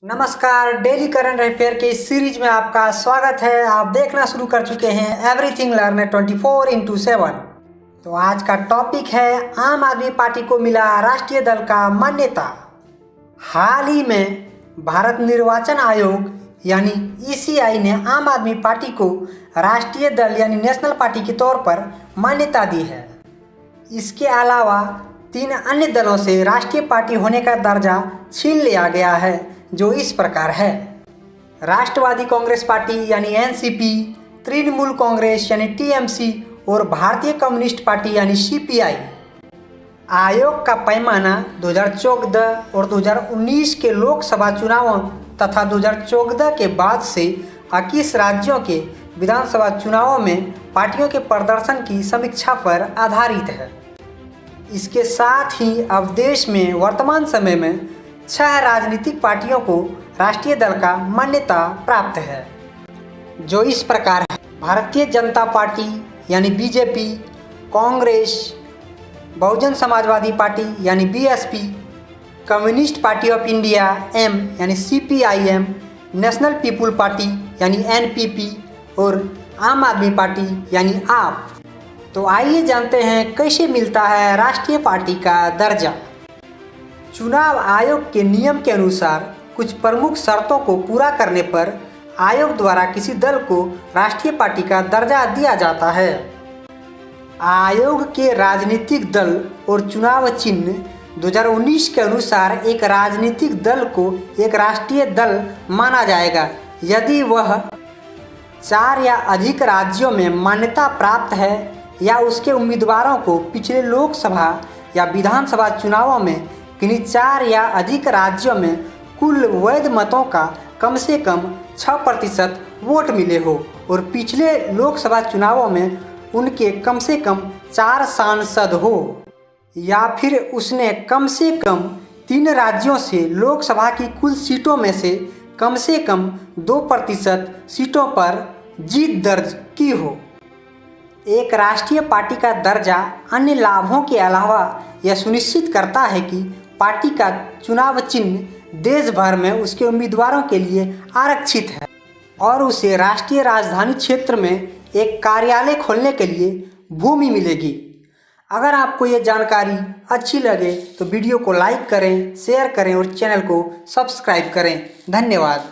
नमस्कार, daily current affair के इस सीरीज में आपका स्वागत है। आप देखना शुरू कर चुके हैं एवरीथिंग लर्न 24x7। तो आज का टॉपिक है आम आदमी पार्टी को मिला राष्ट्रीय दल का मान्यता। हाल ही में भारत निर्वाचन आयोग यानी ईसीआई ने आम आदमी पार्टी को राष्ट्रीय दल यानी नेशनल पार्टी के तौर पर मान्यता दी है। इसके अलावा 3 अन्य दलों से राष्ट्रीय पार्टी होने का दर्जा छीन लिया गया है, जो इस प्रकार है। राष्ट्रवादी कांग्रेस पार्टी यानी एनसीपी, तृणमूल कांग्रेस यानी टीएमसी और भारतीय कम्युनिस्ट पार्टी यानी सीपीआई। आयोग का पैमाना 2014 और 2019 के लोकसभा चुनावों तथा 2014 के बाद से 21 राज्यों के विधानसभा चुनावों में पार्टियों के प्रदर्शन की समीक्षा पर आधारित है। इसके साथ ही अब देश में वर्तमान समय में 6 राजनीतिक पार्टियों को राष्ट्रीय दल का मान्यता प्राप्त है, जो इस प्रकार है। भारतीय जनता पार्टी यानी BJP, Congress, Bahujan Samajwadi party यानी BSP, communist party of India M यानी सीपीआईएम, नेशनल पीपुल पार्टी यानी एनपीपी और आम आदमी पार्टी यानी आप। तो आइए जानते हैं कैसे मिलता है राष्ट्रीय पार्टी का दर्जा। चुनाव आयोग के नियम के अनुसार कुछ प्रमुख शर्तों को पूरा करने पर आयोग द्वारा किसी दल को राष्ट्रीय पार्टी का दर्जा दिया जाता है। आयोग के राजनीतिक दल और चुनाव चिन्ह 2019 के अनुसार एक राजनीतिक दल को एक राष्ट्रीय दल माना जाएगा यदि वह 4 या अधिक राज्यों में मान्यता प्राप्त है या उसके उम्मीदवारों को पिछले लोकसभा या विधानसभा चुनावों में किन्हीं 4 या अधिक राज्यों में कुल वैध मतों का कम से कम 6% वोट मिले हो और पिछले लोकसभा चुनावों में उनके कम से कम 4 सांसद हो, या फिर उसने कम से कम 3 राज्यों से लोकसभा की कुल सीटों में से कम 2% सीटों पर जीत दर्ज की हो। एक राष्ट्रीय पार्टी का दर्जा अन्य लाभों के अलावा यह सुनिश्चित करता है कि पार्टी का चुनाव चिन्ह देश भर में उसके उम्मीदवारों के लिए आरक्षित है और उसे राष्ट्रीय राजधानी क्षेत्र में एक कार्यालय खोलने के लिए भूमि मिलेगी। अगर आपको ये जानकारी अच्छी लगे तो वीडियो को लाइक करें, शेयर करें और चैनल को सब्सक्राइब करें। धन्यवाद।